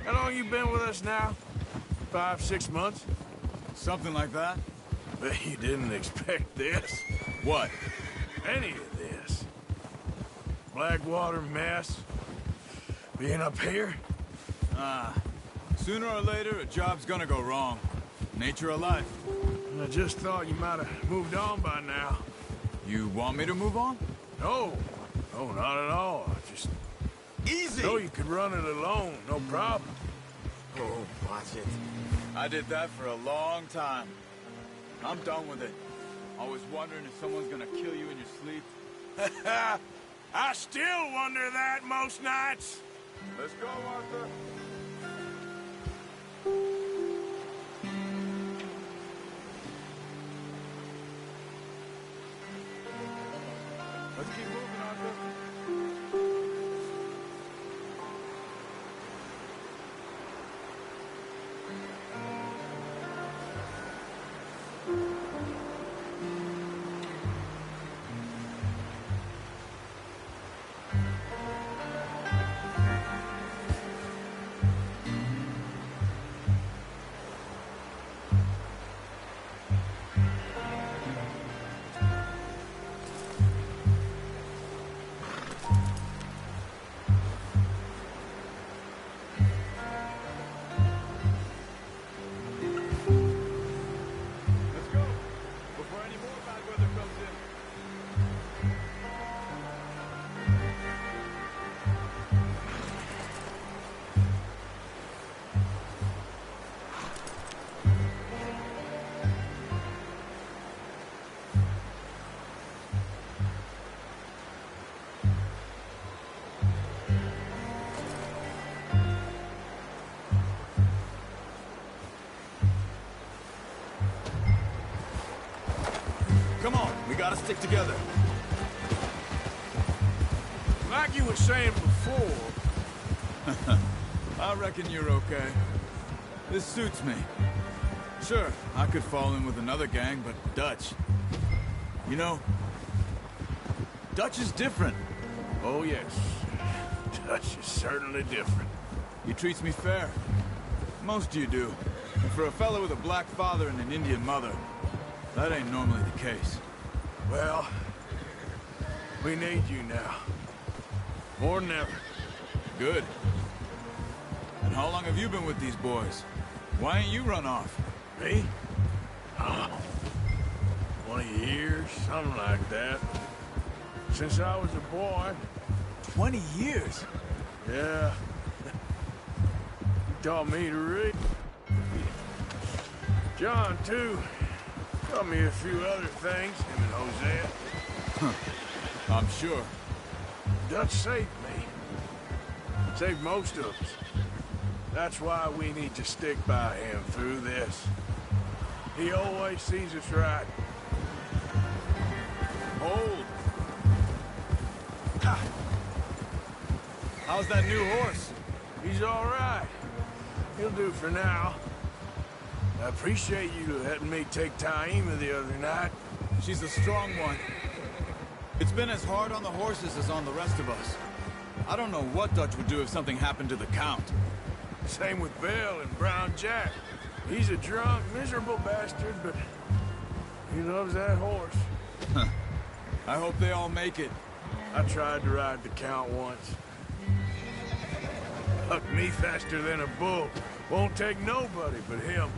How long you been with us now? 5, 6 months? Something like that? But you didn't expect this. What? Any of this. Blackwater mess. Being up here? Sooner or later, a job's gonna go wrong. Nature of life. I just thought you might have moved on by now. You want me to move on? No. No, not at all. I just Easy! know you could run it alone, no problem. Oh, watch it. I did that for a long time. I'm done with it. Always wondering if someone's gonna kill you in your sleep. I still wonder that most nights. Let's go, Arthur. Let's keep moving, Arthur. Let's go. Before any more bad weather comes in. Come on, we gotta stick together. Like you were saying before, I reckon you're okay. This suits me. Sure, I could fall in with another gang, but Dutch. You know, Dutch is different. oh yes, Dutch is certainly different. He treats me fair. Most of you do. And for a fella with a black father and an Indian mother, that ain't normally the case. Well, we need you now. More than ever. Good. And how long have you been with these boys? Why ain't you run off? Me? Oh, 20 years, something like that. Since I was a boy. 20 years? Yeah. You taught me to read. John, too. Taught me a few other things, him and Hosea. I'm sure. Dutch saved me. Saved most of us. That's why we need to stick by him through this. He always sees us right. Hold. Ha. How's that new horse? He's all right. He'll do for now. I appreciate you letting me take Taima the other night. She's a strong one. It's been as hard on the horses as on the rest of us. I don't know what Dutch would do if something happened to the Count. Same with Bill and Brown Jack. He's a drunk, miserable bastard, but he loves that horse. I hope they all make it. I tried to ride the Count once. Hucked me faster than a bull. Won't take nobody but him.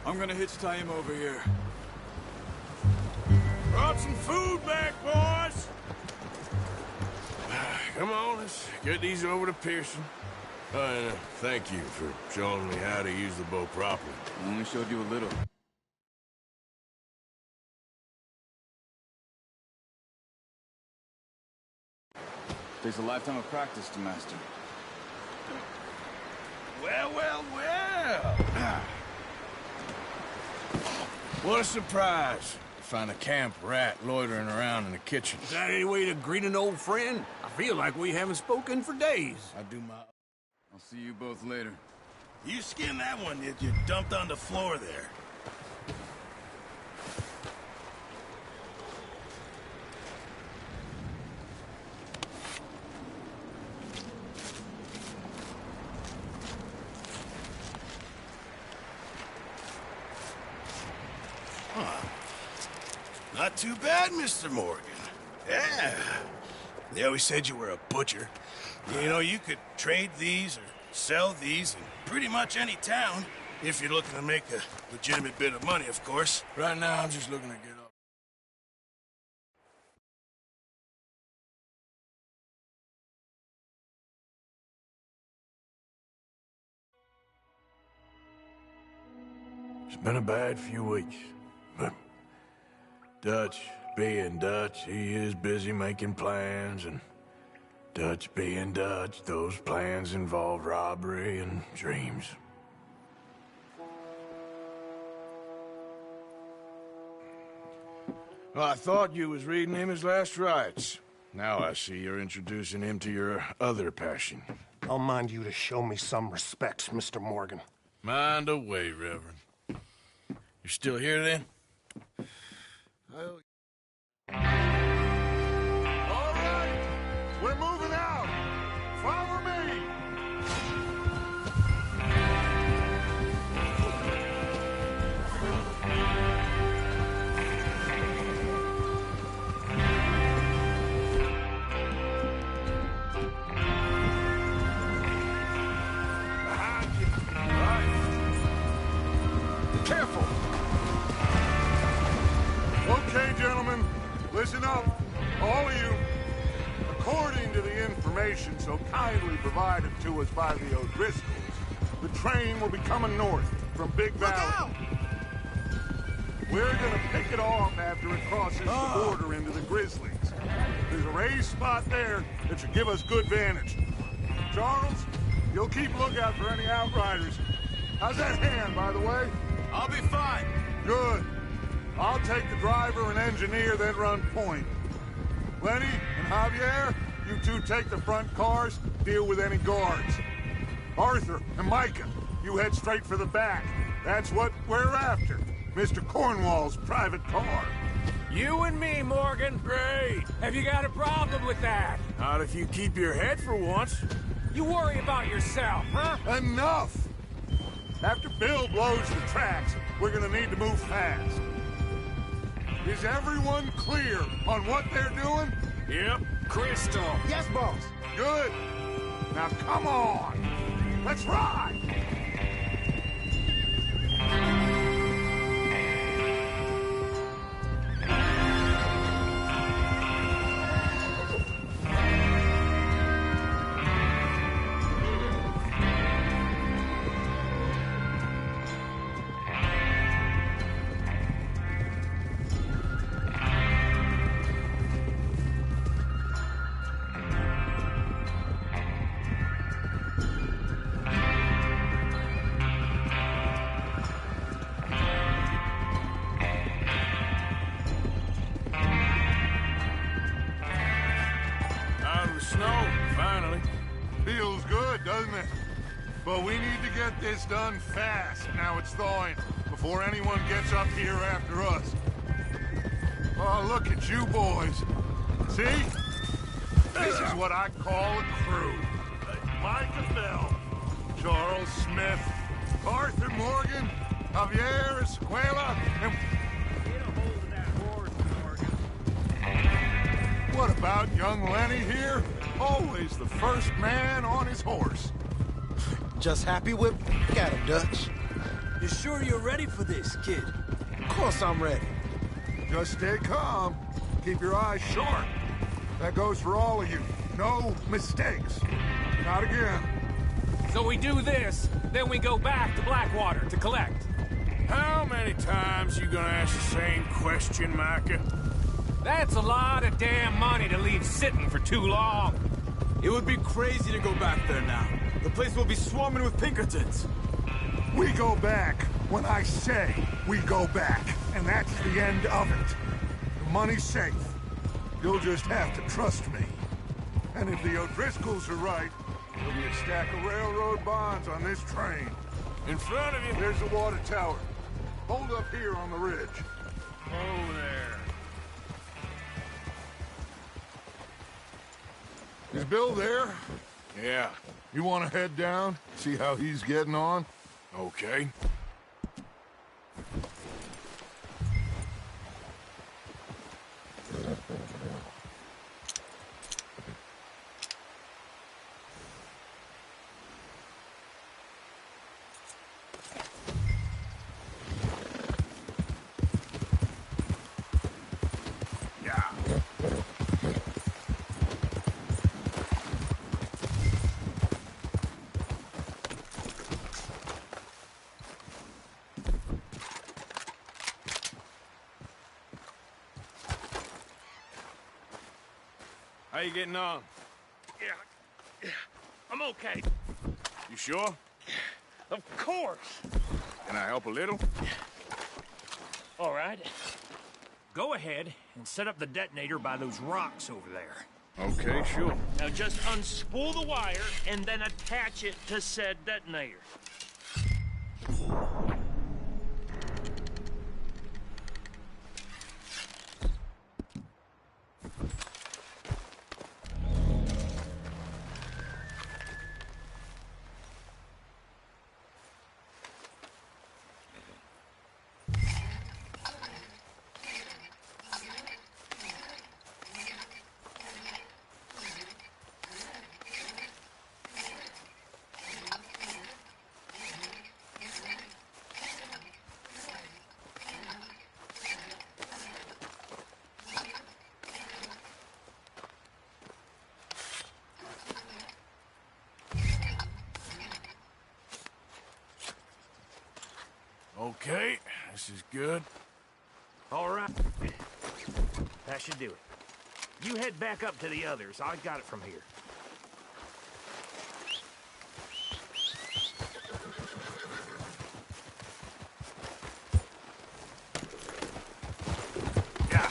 I'm gonna hitch Taima over here. Brought some food back, boys! Come on, let's get these over to Pearson. And thank you for showing me how to use the bow properly. I only showed you a little. Takes a lifetime of practice to master. Well, well, well! What a surprise. Find a camp rat loitering around in the kitchen. Is that any way to greet an old friend? I feel like we haven't spoken for days. I do my... I'll see you both later. You skinned that one that you dumped on the floor there. Not too bad, Mr. Morgan. Yeah. They always said you were a butcher. You know, you could trade these or sell these in pretty much any town, if you're looking to make a legitimate bit of money, of course. Right now, I'm just looking to get up. It's been a bad few weeks, but Dutch being Dutch, he is busy making plans, and Dutch being Dutch, those plans involve robbery and dreams. Well, I thought you was reading him his last rites. Now I see you're introducing him to your other passion. I'll mind you to show me some respect, Mr. Morgan. Mind away, Reverend. You're still here, then? All right, we're moving out. Follow me. Behind you. Right. Careful. Okay, gentlemen, listen up, all of you. According to the information so kindly provided to us by the O'Driscolls, the train will be coming north from Big Valley. We're gonna pick it off after it crosses the border into the Grizzlies. There's a raised spot there that should give us good vantage. Charles, you'll keep lookout for any outriders. How's that hand, by the way? I'll be fine. Good. I'll take the driver and engineer, then run point. Lenny and Javier, you two take the front cars, deal with any guards. Arthur and Micah, you head straight for the back. That's what we're after. Mr. Cornwall's private car. You and me, Morgan. Great. Have you got a problem with that? Not if you keep your head for once. You worry about yourself, huh? Enough! After Bill blows the tracks, we're gonna need to move fast. Is everyone clear on what they're doing? Yep. Crystal. Yes, boss. Good. Now come on. Let's ride. Feels good, doesn't it? But we need to get this done fast, now it's thawing, before anyone gets up here after us. Oh, look at you boys. See? This is what I call a crew. Micah Bell, Charles Smith, Arthur Morgan, Javier Escuela, and... Get a hold of that horse, Morgan. What about young Lenny here? Always the first man on his horse. Just happy with at him, Dutch. You sure you're ready for this, kid? Of course I'm ready. Just stay calm. Keep your eyes sharp. That goes for all of you. No mistakes. Not again. So we do this, then we go back to Blackwater to collect. How many times you gonna ask the same question, Micah? That's a lot of damn money to leave sitting for too long. It would be crazy to go back there now. The place will be swarming with Pinkertons. We go back when I say we go back, and that's the end of it. The money's safe. You'll just have to trust me. And if the O'Driscolls are right, there'll be a stack of railroad bonds on this train. In front of you, there's the water tower. Hold up here on the ridge. Oh, there. Is Bill there? Yeah. You want to head down, see how he's getting on? Okay. How you getting on? Yeah, I'm okay. You sure? Of course. Can I help a little? All right. Go ahead and set up the detonator by those rocks over there. Okay, sure. Now just unspool the wire and then attach it to said detonator. Okay, this is good. All right. That should do it. You head back up to the others. I got it from here. Yeah.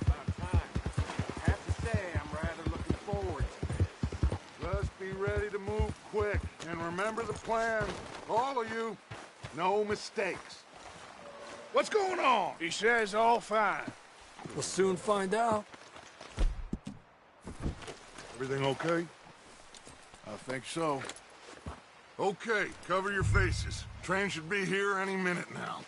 About time. I have to say, I'm rather looking forward to this. Just be ready to move quick, and remember the plan. All of you, no mistakes. What's going on? He says all fine. We'll soon find out. Everything okay? I think so. Okay, cover your faces. Train should be here any minute now.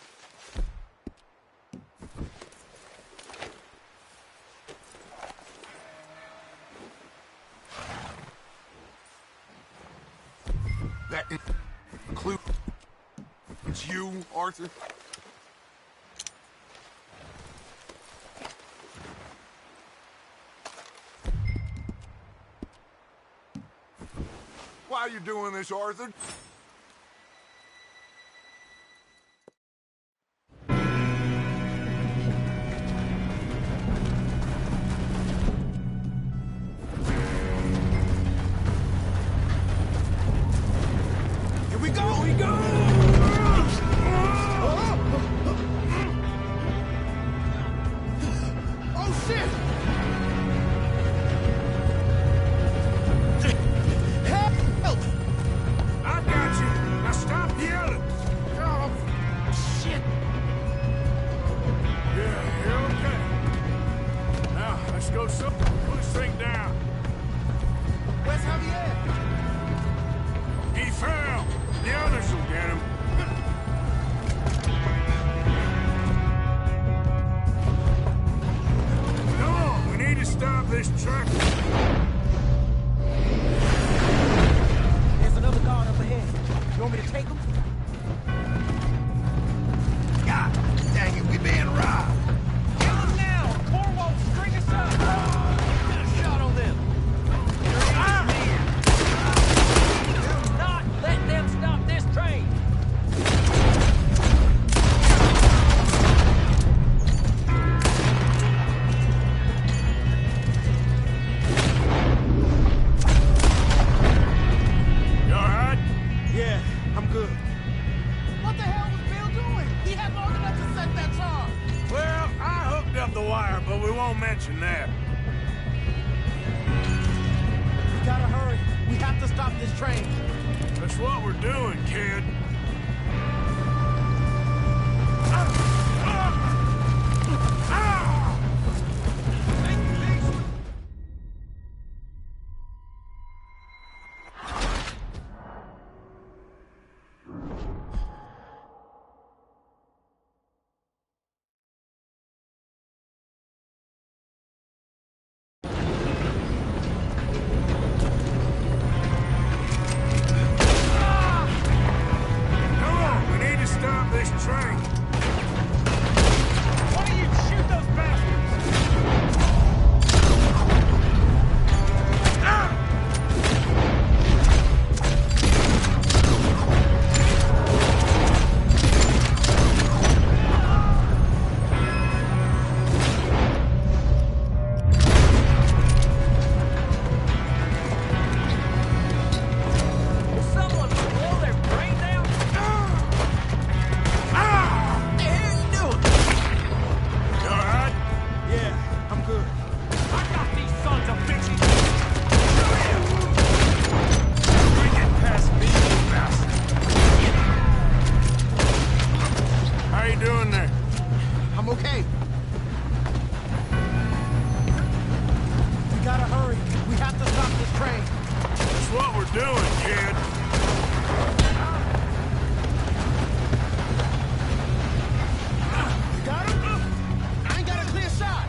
That includes you, Arthur? Why are you doing this, Arthur? Here we go! Here we go! Oh, shit! Help! I got you! Now stop yelling! Oh, shit! Yeah, you're okay. Now, let's go pull this thing down. Where's Javier? He fell! The others will get him. Come on, we need to stop this truck. There's another guard up ahead. You want me to take him? God dang it, we being robbed. Kill him now! Cornwall, string us up! Get a shot on them. Do not let them stop this train! You alright? Yeah, I'm good. What the hell was Bill doing? He had long enough to set that charge. Well, I hooked up the wire, but we won't mention that. We gotta hurry. We have to stop this train. That's what we're doing, kid. kid. Got him? I ain't got a clear shot.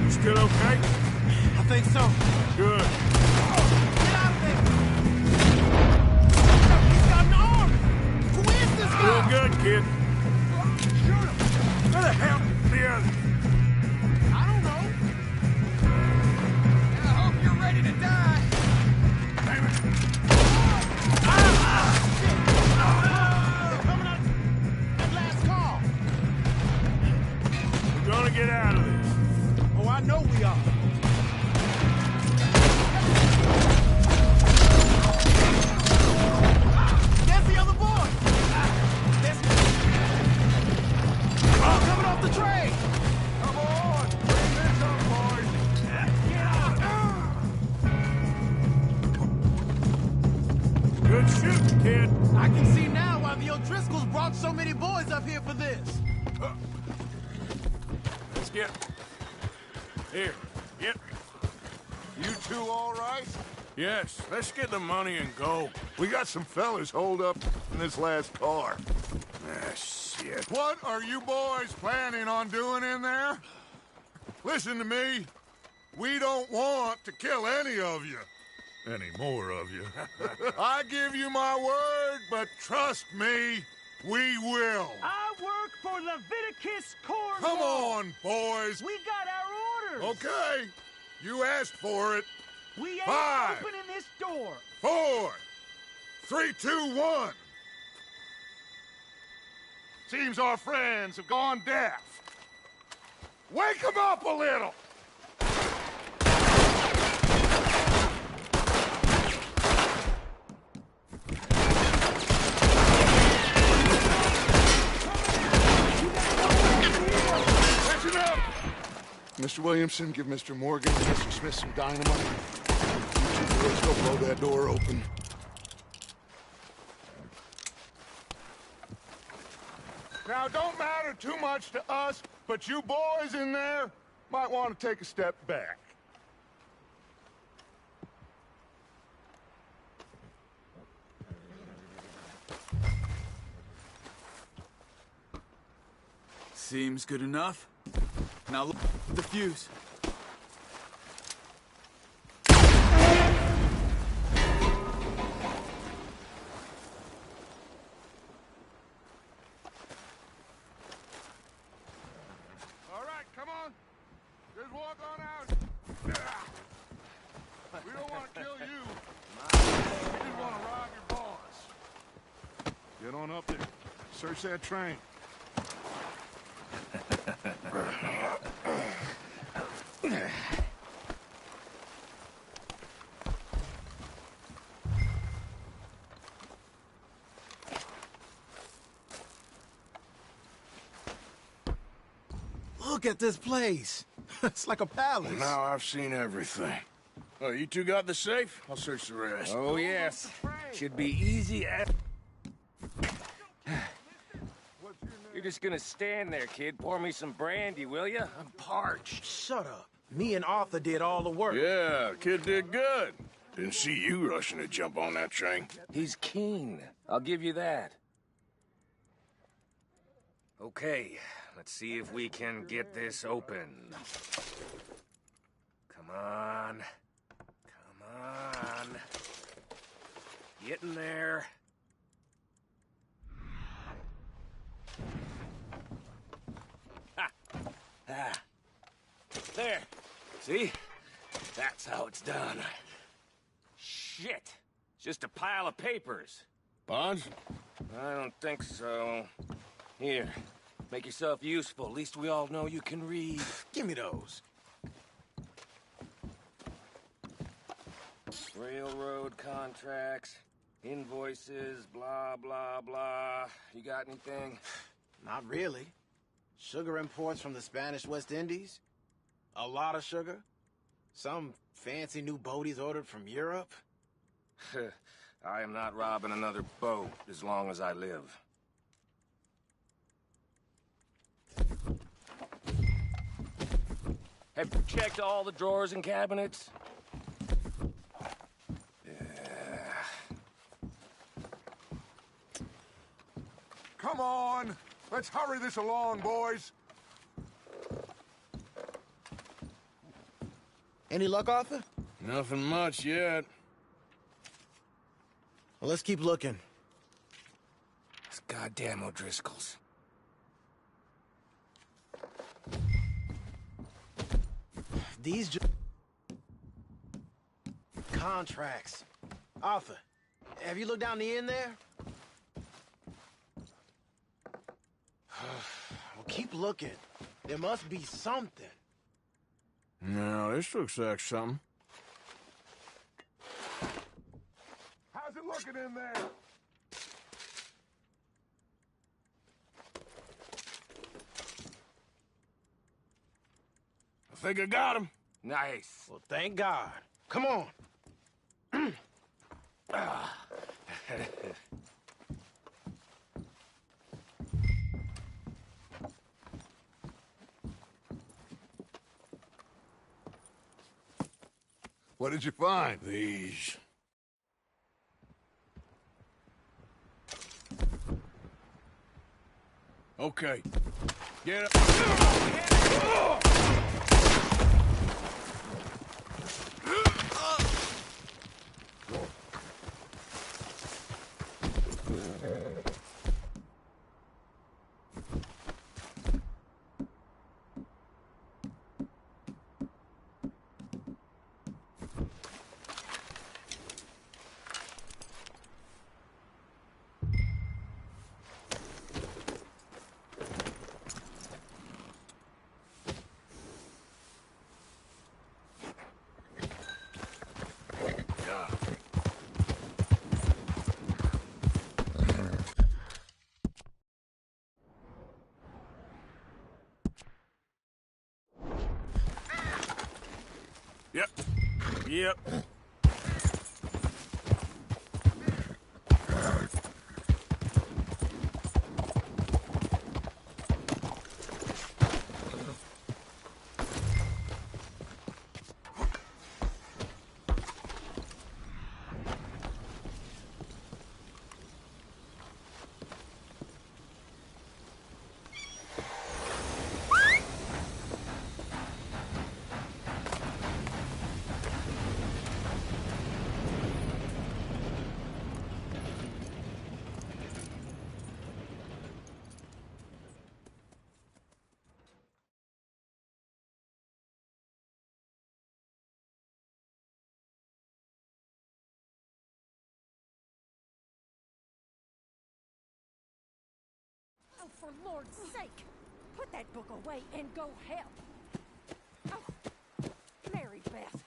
Still okay? I think so. Good. Get out of there! He's got an arm! Who is this guy? Real good, kid. Shoot him! Where the hell is the other? I don't know. I hope you're ready to die. Damn it. They're coming out at last call. We're gonna get out of this. Oh, I know we are. There's the other boy. Coming off the train. Come on! Bring this up, boys! Good shooting, kid. I can see now why the O'Driscolls brought so many boys up here for this. Let's get... Here, get... You two all right? Yes, let's get the money and go. We got some fellas holed up in this last car. Ah, shit. What are you boys planning on doing in there? Listen to me. We don't want to kill any of you. Any more of you. I give you my word, but trust me, we will. I work for Leviticus Cornwall. Come on, boys. We got our orders. Okay, you asked for it. We ain't 5, opening this door. 4, 3, 2, 1. Seems our friends have gone deaf. Wake them up a little. Listen up. Mr. Williamson, give Mr. Morgan and Mr. Smith some dynamite. You two boys go blow that door open. Now, it don't matter too much to us, but you boys in there might want to take a step back. Seems good enough. Now look at the fuse. All right, come on. Just walk on out. We don't want to kill you. We just want to rob your boss. Get on up there. Search that train. Look at this place. It's like a palace. Now I've seen everything. Oh, you two got the safe? I'll search the rest. Oh, yes. Should be easy as... You're just gonna stand there, kid. Pour me some brandy, will you? I'm parched. Shut up. Me and Arthur did all the work. Yeah, kid did good. Didn't see you rushing to jump on that train. He's keen. I'll give you that. Okay, let's see if we can get this open. Come on. Come on. Get in there. Ha! Ah. There. See? That's how it's done. Shit. Just a pile of papers. Bonds? I don't think so. Here, make yourself useful. At least we all know you can read. Give me those. Railroad contracts, invoices, blah, blah, blah. You got anything? Not really. Sugar imports from the Spanish West Indies. A lot of sugar. Some fancy new boat he's ordered from Europe. I am not robbing another boat as long as I live. Have you checked all the drawers and cabinets? Come on! Let's hurry this along, boys! Any luck, Arthur? Nothing much yet. Well, let's keep looking. It's goddamn O'Driscoll's. These contracts. Arthur, have you looked down the end there? Well, keep looking. There must be something. No, this looks like something. How's it looking in there? I think I got him. Nice. Well, thank God. Come on. What did you find? These. Okay. Get up. Yep. Yep. Oh, for Lord's sake! Put that book away and go help! Oh, Mary Beth.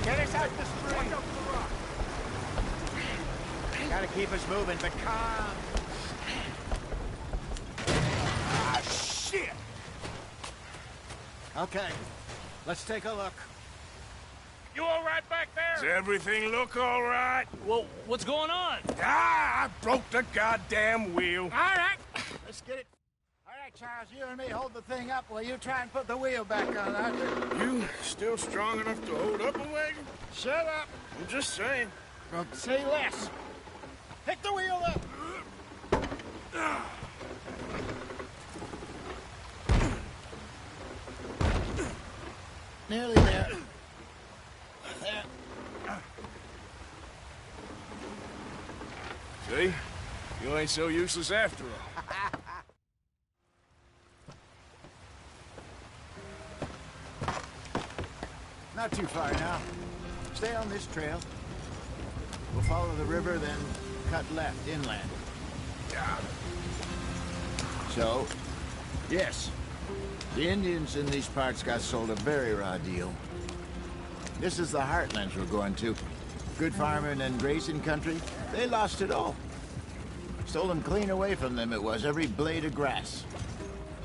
Get us out the street. Gotta keep us moving, but calm. Ah, shit! Okay, let's take a look. You all right back there? Does everything look all right? Well, what's going on? Ah, I broke the goddamn wheel. All right. Let's get it. All right. right, Charles, you and me hold the thing up while you try and put the wheel back on, Arthur. You still strong enough to hold up a wagon? Shut up. I'm just saying. Well, say less. Pick the wheel up. Nearly there. There. See? You ain't so useless after all. Not too far now. Stay on this trail. We'll follow the river, then cut left inland. Yeah. So, yes, the Indians in these parts got sold a very raw deal. This is the heartlands we're going to. Good farming and grazing country, they lost it all. Stolen clean away from them it was, every blade of grass.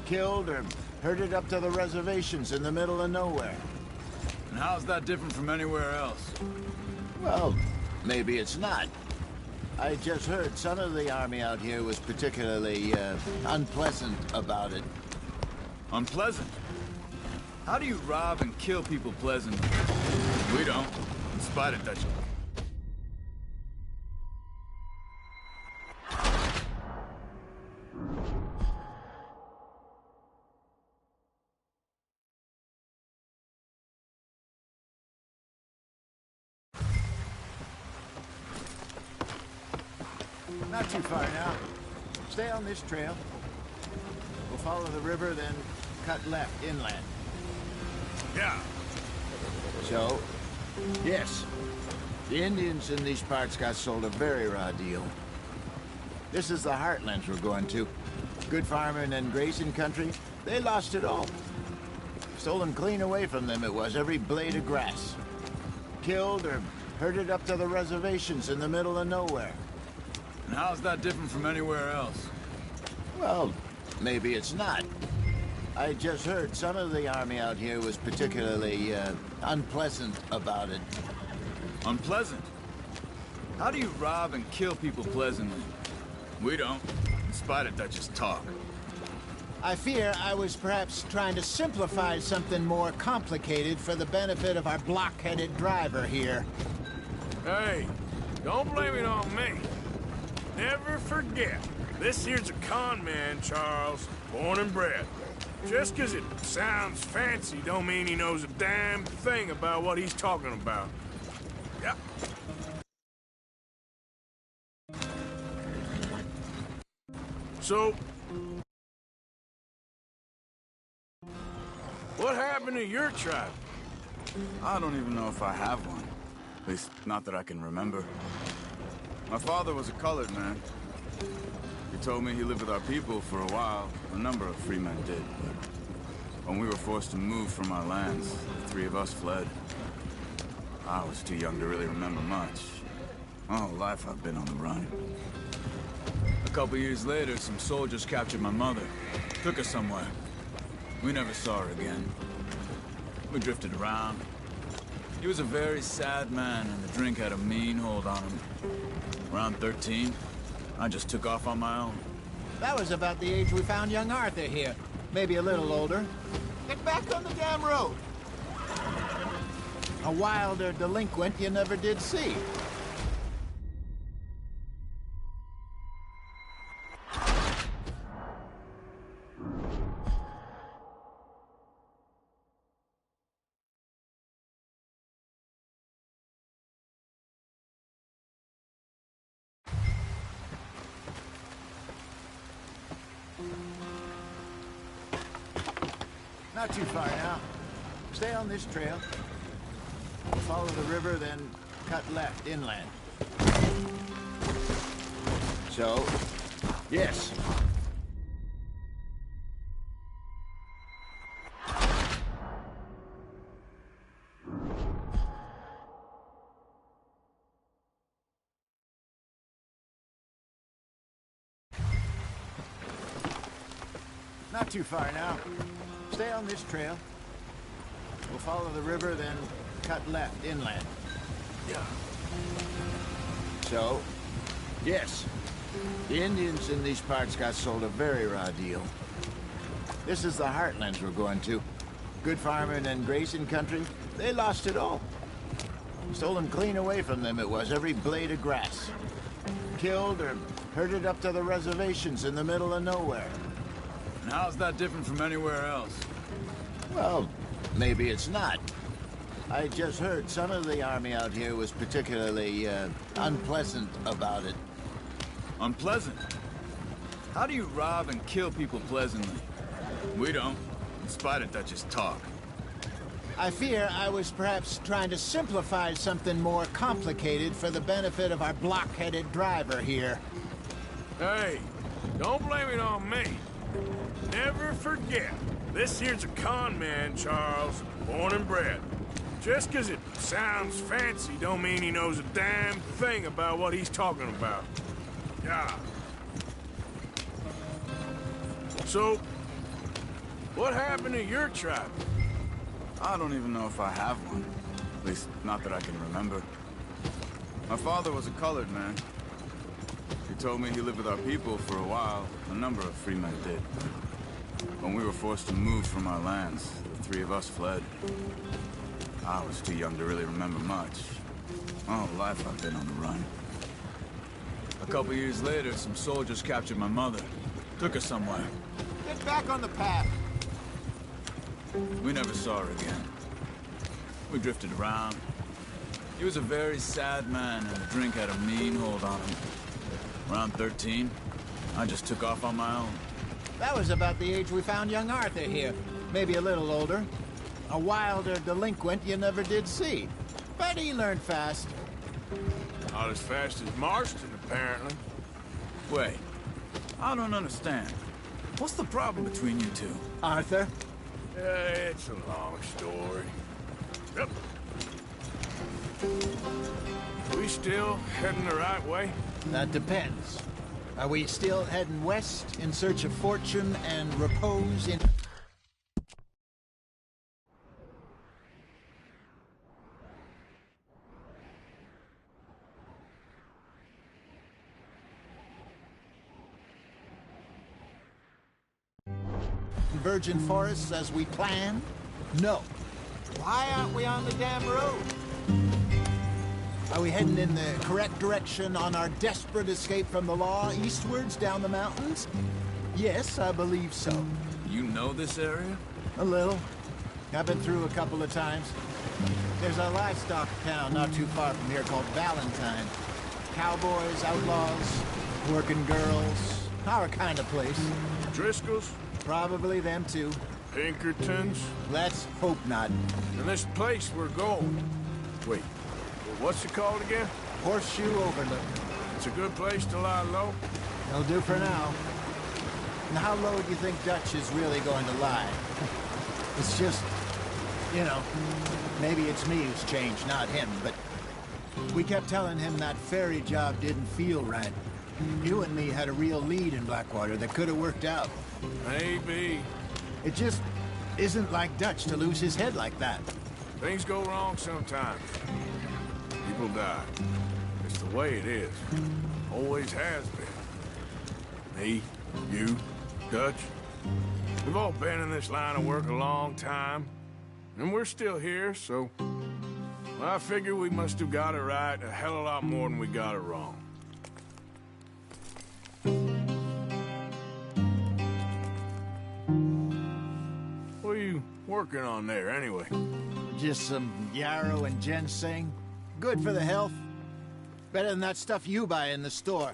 Killed or herded up to the reservations in the middle of nowhere. And how's that different from anywhere else? Well, maybe it's not. I just heard some of the army out here was particularly, unpleasant about it. Unpleasant? How do you rob and kill people pleasantly? We don't, in spite of Dutch. Not too far now. Stay on this trail. We'll follow the river, then cut left inland. Yeah. So, yes, the Indians in these parts got sold a very raw deal. This is the heartlands we're going to. Good farming and grazing country, they lost it all. Stolen clean away from them it was, every blade of grass. Killed or herded up to the reservations in the middle of nowhere. And how's that different from anywhere else? Well, maybe it's not. I just heard some of the army out here was particularly, unpleasant about it. Unpleasant? How do you rob and kill people pleasantly? We don't, in spite of Dutch's talk. I fear I was perhaps trying to simplify something more complicated for the benefit of our block-headed driver here. Hey, don't blame it on me. Never forget, this here's a con man, Charles, born and bred. Just 'cause it sounds fancy don't mean he knows a damn thing about what he's talking about. Yep. So, what happened to your tribe? I don't even know if I have one. At least, not that I can remember. My father was a colored man. He told me he lived with our people for a while. A number of free men did, but when we were forced to move from our lands, the three of us fled. I was too young to really remember much. My whole life I've been on the run. A couple years later, some soldiers captured my mother. Took her somewhere. We never saw her again. We drifted around. He was a very sad man, and the drink had a mean hold on him. Around 13, I just took off on my own. That was about the age we found young Arthur here. Maybe a little older. Get back on the damn road. A wilder delinquent you never did see. Not too far now. Stay on this trail. We'll follow the river, then cut left inland. So, yes. Not too far now. Stay on this trail. We'll follow the river, then cut left inland. Yeah. So, yes, the Indians in these parts got sold a very raw deal. This is the Heartlands we're going to. Good farming and grazing country, they lost it all. Stolen clean away from them it was, every blade of grass. Killed or herded up to the reservations in the middle of nowhere. And how's that different from anywhere else? Well, maybe it's not. I just heard some of the army out here was particularly, unpleasant about it. Unpleasant? How do you rob and kill people pleasantly? We don't, in spite of Dutch's talk. I fear I was perhaps trying to simplify something more complicated for the benefit of our block-headed driver here. Hey, don't blame it on me. Never forget, this here's a con man, Charles, born and bred. Just 'cause it sounds fancy don't mean he knows a damn thing about what he's talking about. Yeah. So, what happened to your tribe? I don't even know if I have one. At least, not that I can remember. My father was a colored man. He told me he lived with our people for a while. A number of free men did. When we were forced to move from our lands, the three of us fled. I was too young to really remember much. My whole life I've been on the run. A couple years later, some soldiers captured my mother. Took her somewhere. Get back on the path. We never saw her again. We drifted around. He was a very sad man, and the drink had a mean hold on him. Around 13, I just took off on my own. That was about the age we found young Arthur here. Maybe a little older. A wilder delinquent you never did see. But he learned fast. Not as fast as Marston, apparently. Wait, I don't understand. What's the problem between you two? Arthur? It's a long story. Yep. We still heading the right way? That depends. Are we still heading west in search of fortune and repose in... virgin forests as we planned? No. Why aren't we on the damn road? Are we heading in the correct direction on our desperate escape from the law eastwards down the mountains? Yes, I believe so. You know this area? A little. I've been through a couple of times. There's a livestock town not too far from here called Valentine. Cowboys, outlaws, working girls, our kind of place. Driscoll's? Probably them too. Pinkertons? Let's hope not. And this place we're going. Wait, what's it called again? Horseshoe Overlook. It's a good place to lie low? It'll do for now. And how low do you think Dutch is really going to lie? It's just, you know, maybe it's me who's changed, not him, but we kept telling him that ferry job didn't feel right. You and me had a real lead in Blackwater that could have worked out. Maybe. It just isn't like Dutch to lose his head like that. Things go wrong sometimes. People die. It's the way it is. Always has been. Me, you, Dutch. We've all been in this line of work a long time. And we're still here, so... well, I figure we must have got it right a hell of a lot more than we got it wrong. What are you working on there, anyway? Just some yarrow and ginseng. Good for the health. Better than that stuff you buy in the store.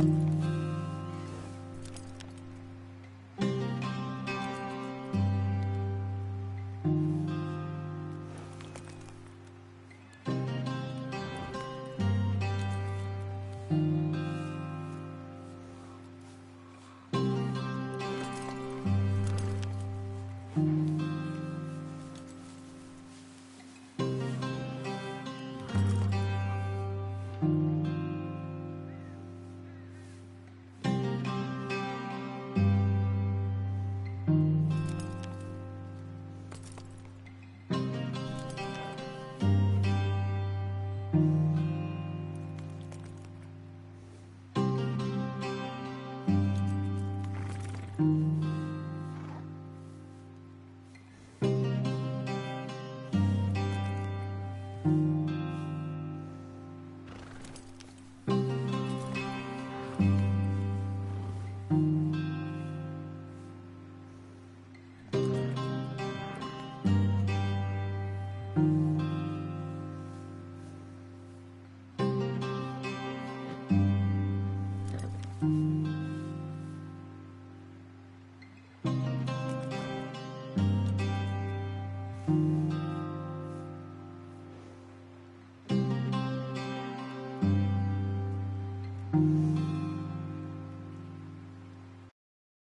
Thank you.